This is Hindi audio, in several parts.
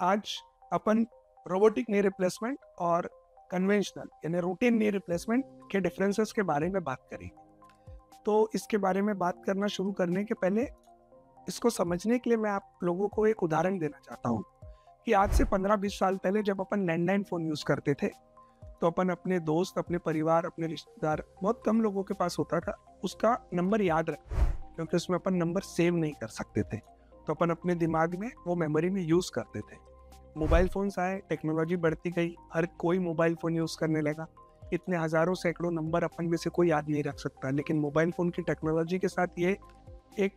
आज अपन रोबोटिक नी रिप्लेसमेंट और कन्वेंशनल यानी रूटीन नी रिप्लेसमेंट के डिफरेंसेस के बारे में बात करेंगे। तो इसके बारे में बात करना शुरू करने के पहले इसको समझने के लिए मैं आप लोगों को एक उदाहरण देना चाहता हूँ कि आज से 15-20 साल पहले जब अपन लैंडलाइन फ़ोन यूज़ करते थे तो अपन अपने दोस्त, अपने परिवार, अपने रिश्तेदार, बहुत कम लोगों के पास होता था, उसका नंबर याद रखते थे क्योंकि उसमें अपन नंबर सेव नहीं कर सकते थे। तो अपन अपने दिमाग में वो मेमोरी में यूज़ करते थे। मोबाइल फ़ोन्स आए, टेक्नोलॉजी बढ़ती गई, हर कोई मोबाइल फ़ोन यूज़ करने लगा। इतने हज़ारों सैकड़ों नंबर अपन में से कोई याद नहीं रख सकता, लेकिन मोबाइल फ़ोन की टेक्नोलॉजी के साथ ये एक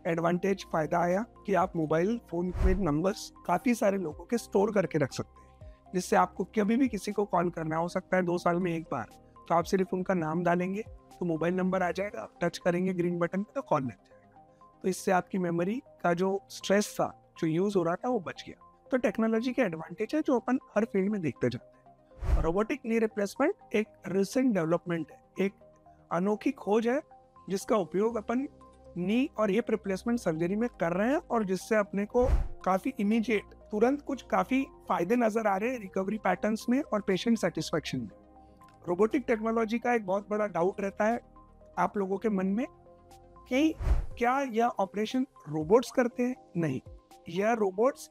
एडवांटेज फ़ायदा आया कि आप मोबाइल फ़ोन में नंबर्स काफ़ी सारे लोगों के स्टोर करके रख सकते हैं, जिससे आपको कभी भी किसी को कॉल करना हो सकता है 2 साल में एक बार, तो आप सिर्फ उनका नाम डालेंगे तो मोबाइल नंबर आ जाएगा, आप टच करेंगे ग्रीन बटन पे तो कॉल लग जाएगा। तो इससे आपकी मेमोरी का जो स्ट्रेस था, जो यूज़ हो रहा था, वो बच गया। तो टेक्नोलॉजी के एडवांटेज है जो अपन हर फील्ड में देखते जाते हैं। रोबोटिक नी रिप्लेसमेंट एक रिसेंट डेवलपमेंट है, एक अनोखी खोज है जिसका उपयोग अपन नी और हिप रिप्लेसमेंट सर्जरी में कर रहे हैं और जिससे अपने को काफ़ी इमीडिएट, तुरंत कुछ काफ़ी फायदे नज़र आ रहे हैं रिकवरी पैटर्न्स में और पेशेंट सेटिस्फेक्शन में। रोबोटिक टेक्नोलॉजी का एक बहुत बड़ा डाउट रहता है आप लोगों के मन में कि क्या यह ऑपरेशन रोबोट्स करते हैं? नहीं, यह रोबोट्स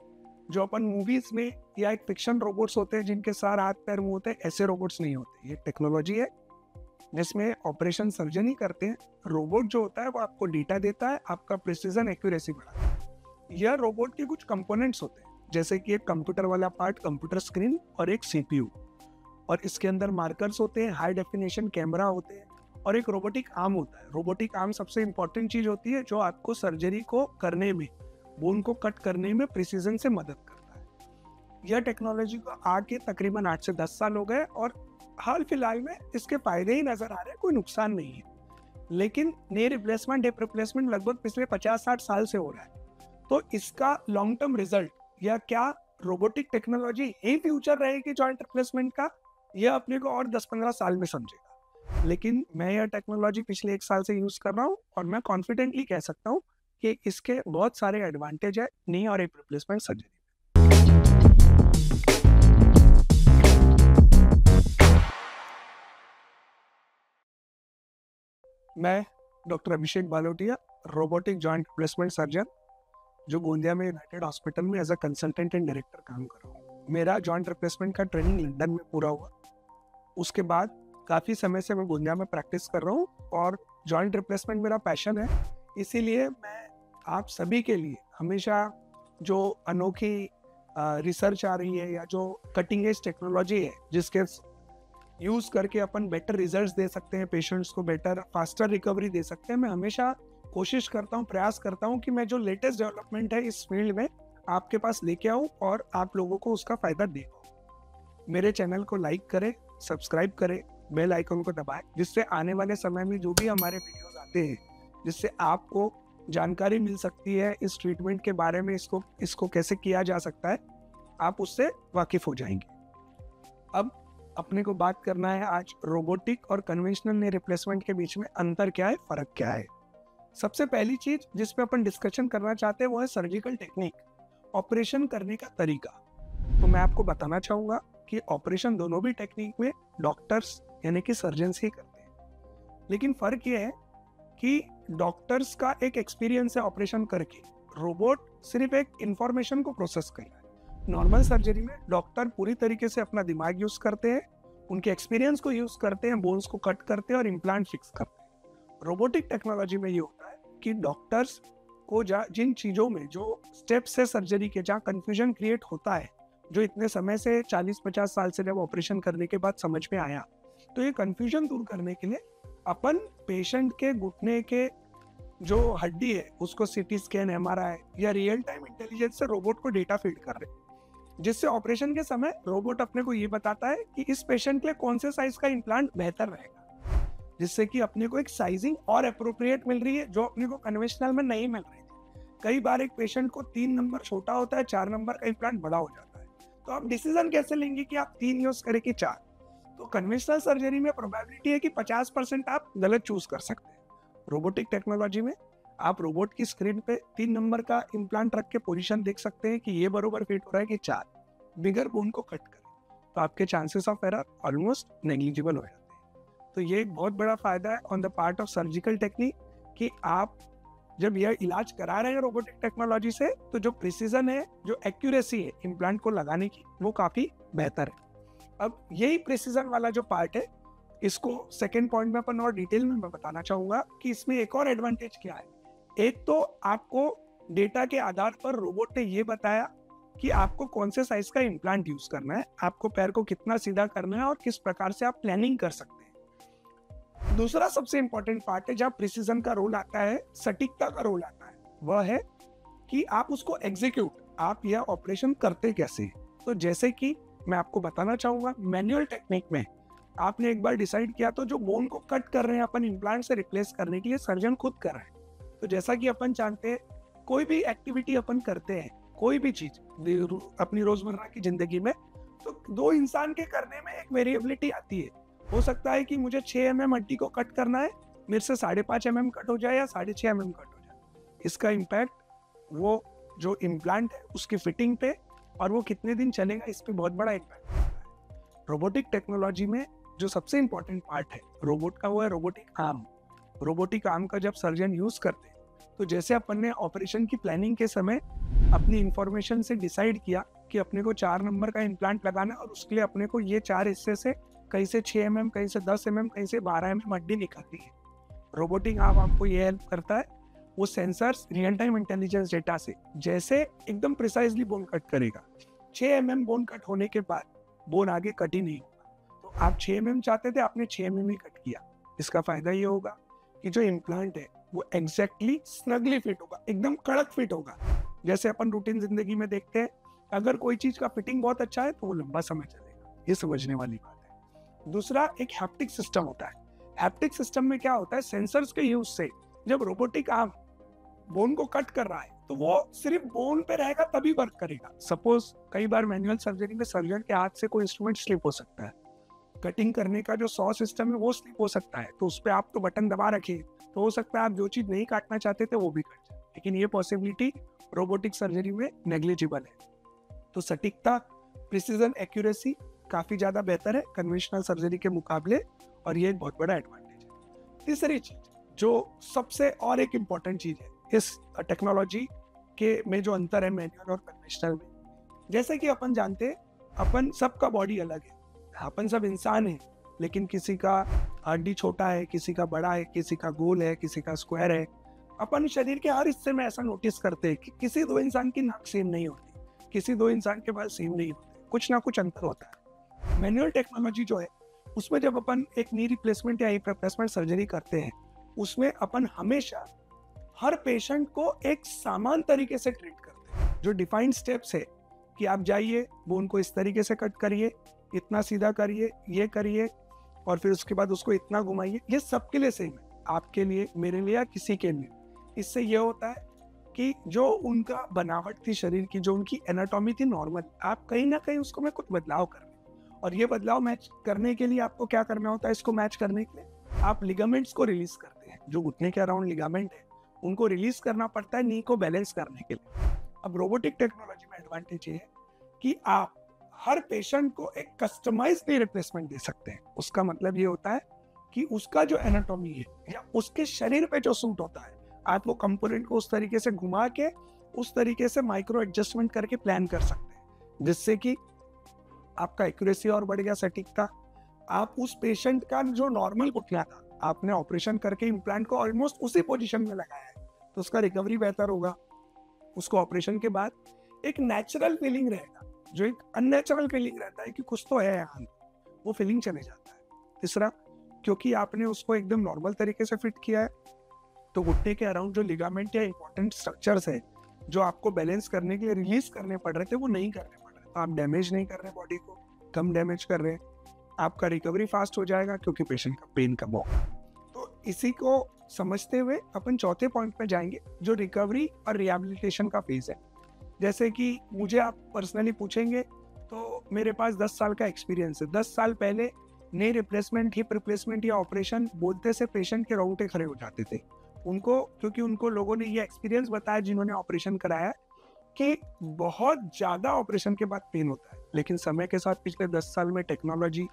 जो अपन मूवीज में या एक फिक्शन रोबोट्स होते हैं जिनके सार हाथ पैर मुंह होते हैं, ऐसे रोबोट्स नहीं होते। ये टेक्नोलॉजी है जिसमें ऑपरेशन सर्जन ही करते हैं। रोबोट जो होता है वो आपको डेटा देता है, आपका प्रिसीजन एक्यूरेसी बढ़ाता है। यह रोबोट के कुछ कंपोनेंट्स होते हैं, जैसे कि एक कंप्यूटर वाला पार्ट, कंप्यूटर स्क्रीन और एक सीपीयू, और इसके अंदर मार्कर्स होते हैं, हाई डेफिनेशन कैमरा होते हैं और एक रोबोटिक आर्म होता है। रोबोटिक आर्म सबसे इंपॉर्टेंट चीज होती है जो आपको सर्जरी को करने में, बोन को कट करने में प्रिसीजन से मदद करता है। यह टेक्नोलॉजी को आके तकरीबन 8 से 10 साल हो गए और हाल फिलहाल में इसके फायदे ही नजर आ रहे हैं, कोई नुकसान नहीं है। लेकिन नी रिप्लेसमेंट, हिप रिप्लेसमेंट लगभग पिछले 50-60 साल से हो रहा है। तो इसका लॉन्ग टर्म रिजल्ट या क्या रोबोटिक टेक्नोलॉजी ही फ्यूचर रहेगी जॉइंट रिप्लेसमेंट का, यह अपने को और 10-15 साल में समझेगा। लेकिन मैं यह टेक्नोलॉजी पिछले 1 साल से यूज कर रहा हूँ और मैं कॉन्फिडेंटली कह सकता हूँ कि इसके बहुत सारे एडवांटेज है नी और हिप रिप्लेसमेंट सर्जरी। मैं doctor Abhishek Balotiya, robotic joint replacement surgeon, जो गोंदिया में यूनाइटेड हॉस्पिटल में as a consultant and director काम कर रहा हूँ। मेरा जॉइंट रिप्लेसमेंट का ट्रेनिंग लंदन में पूरा हुआ। उसके बाद काफ़ी समय से मैं गोंदिया में प्रैक्टिस कर रहा हूँ और जॉइंट रिप्लेसमेंट मेरा पैशन है। इसीलिए मैं आप सभी के लिए हमेशा जो अनोखी रिसर्च आ रही है या जो कटिंग एज टेक्नोलॉजी है जिसके यूज़ करके अपन बेटर रिजल्ट्स दे सकते हैं, पेशेंट्स को बेटर फास्टर रिकवरी दे सकते हैं, मैं हमेशा कोशिश करता हूँ, प्रयास करता हूँ कि मैं जो लेटेस्ट डेवलपमेंट है इस फील्ड में आपके पास लेके आऊँ और आप लोगों को उसका फ़ायदा दे पाऊँ। मेरे चैनल को लाइक करें, सब्सक्राइब करें, बेल आइकन को दबाएं, जिससे आने वाले समय में जो भी हमारे वीडियोस आते हैं, जिससे आपको जानकारी मिल सकती है इस ट्रीटमेंट के बारे में, इसको कैसे किया जा सकता है, आप उससे वाकिफ हो जाएंगे। अब अपने को बात करना है आज रोबोटिक और कन्वेंशनल नी रिप्लेसमेंट के बीच में अंतर क्या है, फर्क क्या है। सबसे पहली चीज जिस पे अपन डिस्कशन करना चाहते हैं वो है सर्जिकल टेक्निक, ऑपरेशन करने का तरीका। तो मैं आपको बताना चाहूंगा कि ऑपरेशन दोनों भी टेक्निक में डॉक्टर्स यानी कि सर्जन्स ही करते हैं, लेकिन फर्क ये है कि डॉक्टर्स का एक एक्सपीरियंस है ऑपरेशन करके, रोबोट सिर्फ एक इंफॉर्मेशन को प्रोसेस कर रहा है। नॉर्मल सर्जरी में डॉक्टर पूरी तरीके से अपना दिमाग यूज करते हैं, उनके एक्सपीरियंस को यूज करते हैं, बोन्स को कट करते हैं और इम्प्लांट फिक्स करते हैं। रोबोटिक टेक्नोलॉजी में ये होता है कि डॉक्टर्स को जिन चीज़ों में, जो स्टेप्स है सर्जरी के, जहाँ कन्फ्यूजन क्रिएट होता है, जो इतने समय से 40-50 साल से जब ऑपरेशन करने के बाद समझ में आया, तो ये कन्फ्यूजन दूर करने के लिए अपन पेशेंट के घुटने के जो हड्डी है उसको सीटी स्कैन, एमआरआई या रियल टाइम इंटेलिजेंस से रोबोट को डेटा फीड कर रहे हैं, जिससे ऑपरेशन के समय रोबोट अपने को ये बताता है कि इस पेशेंट के लिए कौन से साइज का इम्प्लांट बेहतर रहेगा, जिससे कि अपने को एक साइजिंग और अप्रोप्रिएट मिल रही है जो अपने को कन्वेंशनल में नहीं मिल रही थी। कई बार एक पेशेंट को 3 नंबर छोटा होता है, 4 नंबर का इम्प्लांट बड़ा हो जाता है, तो आप डिसीजन कैसे लेंगे कि आप 3 यूज करें कि 4? तो कन्वेंशनल सर्जरी में प्रोबेबिलिटी है कि 50% आप गलत चूज कर सकते हैं। रोबोटिक टेक्नोलॉजी में आप रोबोट की स्क्रीन पे 3 नंबर का इम्प्लांट रख के पोजीशन देख सकते हैं कि ये बरोबर फिट हो रहा है कि 4, बिगर बोन को कट करें, तो आपके chances of error almost negligible हो जाते हैं। तो ये एक बहुत बड़ा फायदा है on the part of surgical technique कि आप जब यह इलाज करा रहे हैं रोबोटिक टेक्नोलॉजी से, तो जो प्रिसीजन है, जो एक्यूरेसी है इम्प्लांट को लगाने की, वो काफ़ी बेहतर है। अब यही प्रिसीजन वाला जो पार्ट है, इसको सेकेंड पॉइंट में अपन और डिटेल में मैं बताना चाहूँगा कि इसमें एक और एडवांटेज क्या है। एक तो आपको डेटा के आधार पर रोबोट ने ये बताया कि आपको कौन से साइज का इम्प्लांट यूज करना है, आपको पैर को कितना सीधा करना है और किस प्रकार से आप प्लानिंग कर सकते हैं। दूसरा सबसे इंपॉर्टेंट पार्ट है जहाँ प्रिसीजन का रोल आता है, सटीकता का रोल आता है, वह है कि आप उसको एग्जीक्यूट, आप यह ऑपरेशन करते कैसे हैं। तो जैसे कि मैं आपको बताना चाहूंगा, मैनुअल टेक्निक में आपने एक बार डिसाइड किया तो जो बोन को कट कर रहे हैं अपन इम्प्लांट से रिप्लेस करने के लिए, सर्जन खुद कर रहे हैं। तो जैसा कि अपन जानते हैं, कोई भी एक्टिविटी अपन करते हैं, कोई भी चीज अपनी रोजमर्रा की जिंदगी में, तो 2 इंसान के करने में एक वेरिएबिलिटी आती है। हो सकता है कि मुझे 6 mm हड्डी को कट करना है, मेरे से 5.5 mm कट हो जाए या 6.5 mm कट हो जाए। इसका इम्पैक्ट वो जो इम्प्लांट है उसकी फिटिंग पे और वो कितने दिन चलेगा, इस पे बहुत बड़ा इम्पैक्ट होता है। रोबोटिक टेक्नोलॉजी में जो सबसे इम्पोर्टेंट पार्ट है रोबोट का, वो है रोबोटिक आर्म। रोबोटिक आर्म का जब सर्जन यूज करते हैं, तो जैसे अपन ने ऑपरेशन की प्लानिंग के समय अपनी इंफॉर्मेशन से डिसाइड किया कि अपने को 4 नंबर का इम्प्लांट लगाना है और उसके लिए अपने को ये 4 हिस्से से कहीं से 6 mm, कहीं से 10 mm, कहीं से 12 mm हड्डी निकालनी है। रोबोटिक आर्म आपको ये हेल्प करता है, वो sensors real time intelligence data से जैसे एकदम प्रिसाइजली बोन कट करेगा। 6 mm बोन कट होने के बाद बोन आगे कट ही नहीं होगा। तो आप 6 mm चाहते थे, आपने 6 mm ही कट किया। इसका फायदा ये होगा कि जो इम्प्लांट है वो एग्जैक्टली स्नगली फिट होगा, एकदम कड़क फिट होगा। जैसे अपन रूटीन जिंदगी में देखते हैं, अगर कोई चीज का फिटिंग बहुत अच्छा है तो वो लंबा समय चलेगा, ये समझने वाली बात है। दूसरा, एक हैप्टिक सिस्टम होता है। हैप्टिक सिस्टम में क्या होता है, सेंसर्स के यूज से जब रोबोटिक आर्म बोन को कट कर रहा है तो वो सिर्फ बोन पे रहेगा तभी वर्क करेगा। सपोज कई बार मैनुअल सर्जरी में सर्जन के हाथ से कोई इंस्ट्रूमेंट स्लिप हो सकता है, कटिंग करने का जो सॉ सिस्टम है वो स्लिप हो सकता है, तो उस पर आप तो बटन दबा रखिए, तो हो सकता है आप जो चीज नहीं काटना चाहते थे वो भी कट जाए, लेकिन ये पॉसिबिलिटी रोबोटिक सर्जरी में नेग्लिजिबल है। तो सटीकता, प्रिसीजन, एक्यूरेसी काफी ज्यादा बेहतर है कन्वेंशनल सर्जरी के मुकाबले, और ये एक बहुत बड़ा एडवांटेज है। तीसरी चीज जो सबसे और एक इम्पॉर्टेंट चीज है इस टेक्नोलॉजी के में जो अंतर है मैनुअल और कन्वेंशनल में, जैसे कि अपन जानते हैं अपन सबका बॉडी अलग है, अपन सब इंसान हैं, लेकिन किसी का हड्डी छोटा है, किसी का बड़ा है, किसी का गोल है, किसी का स्क्वायर है। अपन शरीर के हर हिस्से में ऐसा नोटिस करते हैं कि किसी 2 इंसान की नाक सेम नहीं होती, किसी 2 इंसान के बाल सेम नहीं होते, कुछ ना कुछ अंतर होता है। मैनुअल टेक्नोलॉजी जो है उसमें जब अपन एक नी रिप्लेसमेंट या हिप रिप्लेसमेंट सर्जरी करते हैं, उसमें अपन हमेशा हर पेशेंट को एक समान तरीके से ट्रीट करते हैं। जो डिफाइंड स्टेप्स है कि आप जाइए, बोन को इस तरीके से कट करिए, इतना सीधा करिए, ये करिए, और फिर उसके बाद उसको इतना घुमाइए, ये सबके लिए सेम है, आपके लिए, मेरे लिए या किसी के लिए। इससे ये होता है कि जो उनका बनावट थी शरीर की, जो उनकी एनाटॉमी थी नॉर्मल, आप कहीं ना कहीं उसको में कुछ बदलाव कर रहे हैं, और ये बदलाव मैच करने के लिए आपको क्या करना होता है, इसको मैच करने के लिए आप लिगामेंट्स को रिलीज करते हैं। जो घुटने के अराउंड लिगामेंट है उनको रिलीज करना पड़ता है नी को बैलेंस करने के लिए। अब रोबोटिक टेक्नोलॉजी में एडवांटेज ये है कि आप हर पेशेंट को एक कस्टमाइज्ड नी रिप्लेसमेंट दे सकते हैं। उसका मतलब ये होता है कि उसका जो एनाटॉमी है या उसके शरीर पे जो सूट होता है, आप वो कंपोनेंट को उस तरीके से घुमा के, उस तरीके से माइक्रो एडजस्टमेंट करके प्लान कर सकते हैं, जिससे कि आपका एक्यूरेसी और बढ़ गया, सटीकता। आप उस पेशेंट का जो नॉर्मल घुटना था, आपने ऑपरेशन करके इम्प्लांट को ऑलमोस्ट उसी पोजीशन में लगाया है, तो उसका रिकवरी बेहतर होगा। उसको ऑपरेशन के बाद एक नेचुरल फीलिंग रहेगा, जो एक अननेचुरल फीलिंग रहता है कि कुछ तो है यहाँ, वो फीलिंग चले जाता है। तीसरा, क्योंकि आपने उसको एकदम नॉर्मल तरीके से फिट किया है, तो घुटने के अराउंड जो लिगामेंट या इंपॉर्टेंट स्ट्रक्चर्स है जो आपको बैलेंस करने के लिए रिलीज करने पड़ रहे थे, वो नहीं करने पड़ रहे। तो आप डैमेज नहीं कर रहे बॉडी को, कम डैमेज कर रहे हैं, आपका रिकवरी फास्ट हो जाएगा क्योंकि पेशेंट का पेन कम होगा। तो इसी को समझते हुए अपन चौथे पॉइंट पे जाएंगे, जो रिकवरी और रिहैबिलिटेशन का फेज है। जैसे कि मुझे आप पर्सनली पूछेंगे तो मेरे पास 10 साल का एक्सपीरियंस है। 10 साल पहले नी रिप्लेसमेंट, हिप रिप्लेसमेंट या ऑपरेशन बोलते से पेशेंट के रोंगटे खड़े हो जाते थे। उनको, क्योंकि उनको लोगों ने ये एक्सपीरियंस बताया जिन्होंने ऑपरेशन कराया कि बहुत ज़्यादा ऑपरेशन के बाद पेन होता है, लेकिन समय के साथ पिछले 10 साल में टेक्नोलॉजी,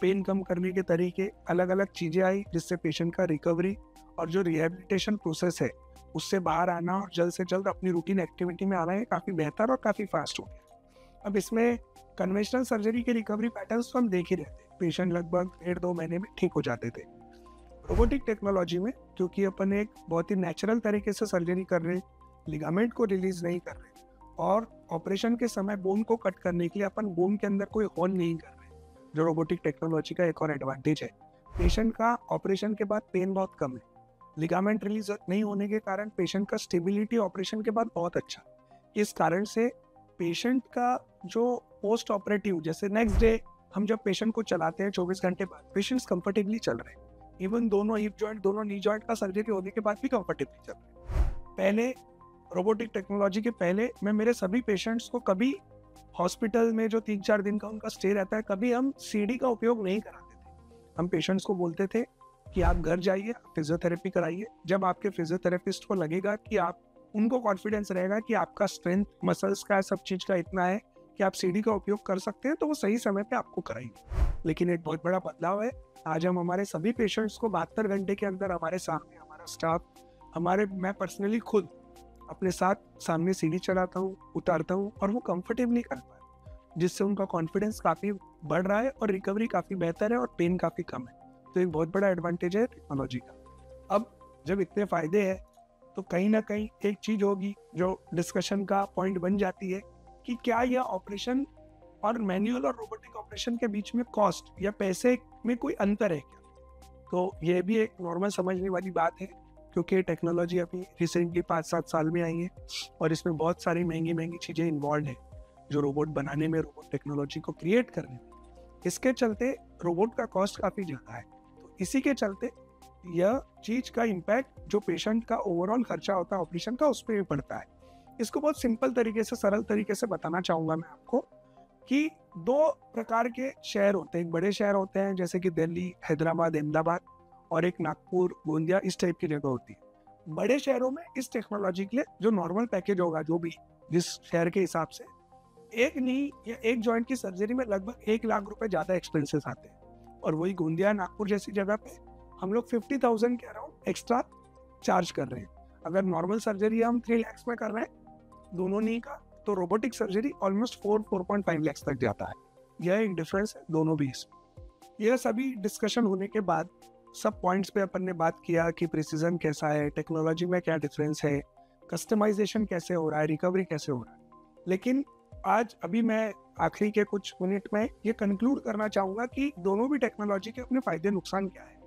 पेन कम करने के तरीके, अलग अलग चीज़ें आई जिससे पेशेंट का रिकवरी और जो रिहेबिलिटेशन प्रोसेस है उससे बाहर आना और जल्द से जल्द अपनी रूटीन एक्टिविटी में आना है काफ़ी बेहतर और काफ़ी फास्ट हो गया। अब इसमें कन्वेंशनल सर्जरी के रिकवरी पैटर्न्स तो हम देख ही रहते हैं, पेशेंट लगभग 1.5-2 महीने में ठीक हो जाते थे। रोबोटिक टेक्नोलॉजी में क्योंकि अपन एक बहुत ही नेचुरल तरीके से सर्जरी कर रहे हैं, लिगामेंट को रिलीज नहीं कर रहे और ऑपरेशन के समय बोन को कट करने के लिए अपन बोन के अंदर कोई होल नहीं कर रहे, जो रोबोटिक टेक्नोलॉजी का एक और एडवांटेज है। पेशेंट का ऑपरेशन के बाद पेन बहुत कम है, लिगामेंट रिलीज नहीं होने के कारण पेशेंट का स्टेबिलिटी ऑपरेशन के बाद बहुत अच्छा। इस कारण से पेशेंट का जो पोस्ट ऑपरेटिव, जैसे नेक्स्ट डे हम जब पेशेंट को चलाते हैं 24 घंटे बाद, पेशेंट्स कंफर्टेबली चल रहे हैं। इवन दोनों हिप जॉइंट, दोनों नी जॉइंट का सर्जरी होने के बाद भी कंफर्टेबली चल रहे हैं। पहले रोबोटिक टेक्नोलॉजी के पहले मैं मेरे सभी पेशेंट्स को कभी हॉस्पिटल में जो 3-4 दिन का उनका स्टे रहता है, कभी हम सीढ़ी का उपयोग नहीं कराते थे। हम पेशेंट्स को बोलते थे कि आप घर जाइए, फिजियोथेरेपी कराइए। जब आपके फिजियोथेरेपिस्ट को लगेगा कि आप, उनको कॉन्फिडेंस रहेगा कि आपका स्ट्रेंथ मसल्स का, सब चीज़ का इतना है कि आप सीढ़ी का उपयोग कर सकते हैं, तो वो सही समय पे आपको कराएंगे। लेकिन एक बहुत बड़ा बदलाव है, आज हम हमारे सभी पेशेंट्स को 72 घंटे के अंदर हमारे सामने, हमारा स्टाफ, मैं पर्सनली खुद अपने साथ सामने सीढ़ी चढ़ाता हूँ, उतारता हूँ और वो कंफर्टेबली कर पा रहे हैं, जिससे उनका कॉन्फिडेंस काफ़ी बढ़ रहा है और रिकवरी काफ़ी बेहतर है और पेन काफ़ी कम है। तो एक बहुत बड़ा एडवांटेज है टेक्नोलॉजी का। अब जब इतने फायदे हैं तो कहीं ना कहीं एक चीज़ होगी जो डिस्कशन का पॉइंट बन जाती है कि क्या यह ऑपरेशन और मैनुअल और रोबोटिक ऑपरेशन के बीच में कॉस्ट या पैसे में कोई अंतर है क्या? तो ये भी एक नॉर्मल समझने वाली बात है, क्योंकि टेक्नोलॉजी अभी रिसेंटली 5-7 साल में आई है और इसमें बहुत सारी महंगी महंगी चीज़ें इन्वॉल्व है जो रोबोट बनाने में, रोबोट टेक्नोलॉजी को क्रिएट करने में। इसके चलते रोबोट का कॉस्ट काफ़ी ज़्यादा है। तो इसी के चलते यह चीज़ का इम्पैक्ट जो पेशेंट का ओवरऑल खर्चा होता है ऑपरेशन का, उस पर भी पड़ता है। इसको बहुत सिंपल तरीके से, सरल तरीके से बताना चाहूँगा मैं आपको कि 2 प्रकार के शहर होते हैं। एक बड़े शहर होते हैं जैसे कि दिल्ली, हैदराबाद, अहमदाबाद, और एक नागपुर, गोंदिया, इस टाइप की जगह होती है। बड़े शहरों में इस टेक्नोलॉजी के लिए जो नॉर्मल पैकेज होगा, जो भी जिस शहर के हिसाब से, एक नी या एक जॉइंट की सर्जरी में लगभग 1 लाख रुपए ज़्यादा एक्सपेंसेस आते हैं। और वही गोंदिया, नागपुर जैसी जगह पे हम लोग 50,000 के अराउंड एक्स्ट्रा चार्ज कर रहे हैं। अगर नॉर्मल सर्जरी हम 3 लाख में कर रहे हैं दोनों नी का, तो रोबोटिक सर्जरी ऑलमोस्ट 4.5 लाख तक जाता है। यह एक डिफरेंस है दोनों भी इसमें। यह सभी डिस्कशन होने के बाद सब पॉइंट्स पे अपन ने बात किया कि प्रिसीजन कैसा है, टेक्नोलॉजी में क्या डिफरेंस है, कस्टमाइजेशन कैसे हो रहा है, रिकवरी कैसे हो रहा है। लेकिन आज अभी मैं आखिरी के कुछ मिनट में ये कंक्लूड करना चाहूँगा कि दोनों भी टेक्नोलॉजी के अपने फायदे नुकसान क्या है।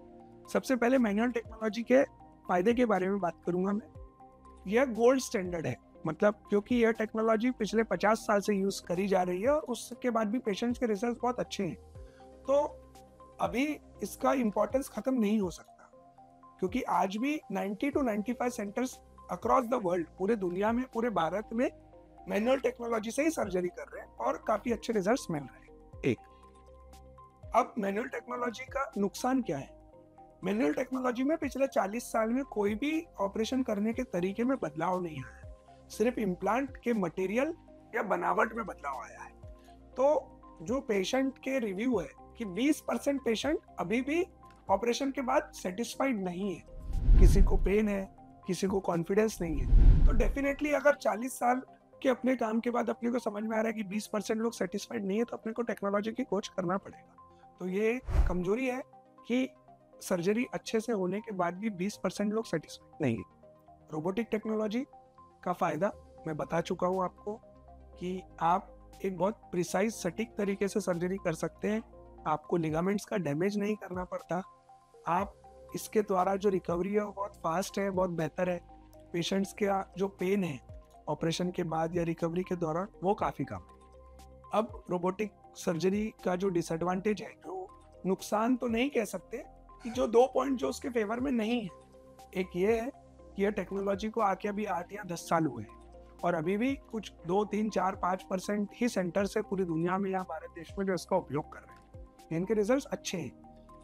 सबसे पहले मैनुअल टेक्नोलॉजी के फायदे के बारे में बात करूँगा मैं। यह गोल्ड स्टैंडर्ड है, मतलब क्योंकि यह टेक्नोलॉजी पिछले 50 साल से यूज़ करी जा रही है और उसके बाद भी पेशेंट्स के रिजल्ट बहुत अच्छे हैं। तो अभी इसका इम्पोर्टेंस खत्म नहीं हो सकता, क्योंकि आज भी 90 to 95 centres across the world, पूरे दुनिया में, पूरे भारत में मैनुअल टेक्नोलॉजी से ही सर्जरी कर रहे हैं और काफी अच्छे रिजल्ट्स मिल रहे हैं। एक, अब मैनुअल टेक्नोलॉजी का नुकसान क्या है? मैनुअल टेक्नोलॉजी में पिछले 40 साल में कोई भी ऑपरेशन करने के तरीके में बदलाव नहीं आया, सिर्फ इम्प्लांट के मटेरियल या बनावट में बदलाव आया है। तो जो पेशेंट के रिव्यू है कि 20% पेशेंट अभी भी ऑपरेशन के बाद सेटिस्फाइड नहीं है, किसी को पेन है, किसी को कॉन्फिडेंस नहीं है। तो डेफिनेटली अगर 40 साल के अपने काम के बाद अपने को समझ में आ रहा है कि 20% लोग सेटिस्फाइड नहीं है, तो अपने को टेक्नोलॉजी की खोज करना पड़ेगा। तो ये कमजोरी है कि सर्जरी अच्छे से होने के बाद भी 20% लोग सेटिस्फाइड नहीं है। रोबोटिक टेक्नोलॉजी का फायदा मैं बता चुका हूँ आपको कि आप एक बहुत प्रिसाइज, सटीक तरीके से सर्जरी कर सकते हैं, आपको लिगामेंट्स का डैमेज नहीं करना पड़ता, आप इसके द्वारा जो रिकवरी है वो बहुत फास्ट है, बहुत बेहतर है। पेशेंट्स का जो पेन है ऑपरेशन के बाद या रिकवरी के दौरान वो काफ़ी कम है। अब रोबोटिक सर्जरी का जो डिसएडवांटेज है, जो नुकसान तो नहीं कह सकते, कि जो 2 पॉइंट जो उसके फेवर में नहीं है, एक ये है कि यह टेक्नोलॉजी को आके अभी 8 या 10 साल हुए हैं और अभी भी कुछ 2, 3, 4, 5% ही सेंटर्स है पूरी दुनिया में या भारत देश में जो इसका उपयोग कर रहे हैं। इनके रिजल्ट्स अच्छे हैं,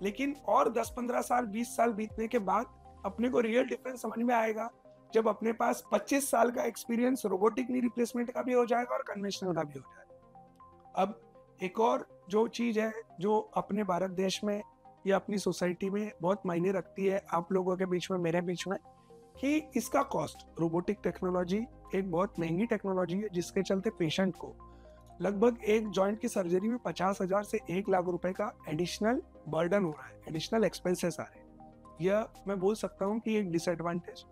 लेकिन और 10-15 साल, 20 साल बीतने के बाद अपने को रियल डिफरेंस समझ में आएगा जब अपने पास 25 साल का एक्सपीरियंस रोबोटिक नी रिप्लेसमेंट का भी हो जाएगा और कन्वेंशनल का भी हो जाएगा। अब एक और जो चीज़ है जो अपने भारत देश में या अपनी सोसाइटी में बहुत मायने रखती है, आप लोगों के बीच में, मेरे बीच में, कि इसका कॉस्ट। रोबोटिक टेक्नोलॉजी एक बहुत महंगी टेक्नोलॉजी है जिसके चलते पेशेंट को लगभग एक जॉइंट की सर्जरी में 50,000 से 1 लाख रुपए का एडिशनल बर्डन हो रहा है, एडिशनल एक्सपेंसेस आ रहे हैं। यह मैं बोल सकता हूँ कि एक disadvantage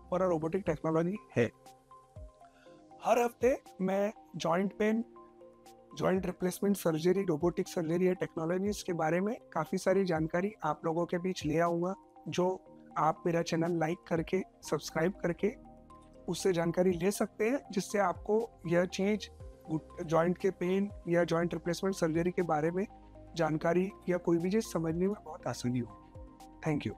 for a robotic technology है। हर हफ्ते मैं joint pain, joint replacement surgery, robotic surgery या टेक्नोलॉजीज के बारे में काफ़ी सारी जानकारी आप लोगों के बीच ले आऊँगा, जो आप मेरा चैनल लाइक करके, सब्सक्राइब करके उससे जानकारी ले सकते हैं, जिससे आपको यह चीज़ जॉइंट के पेन या जॉइंट रिप्लेसमेंट सर्जरी के बारे में जानकारी या कोई भी चीज़ समझने में बहुत आसानी हो। Thank you.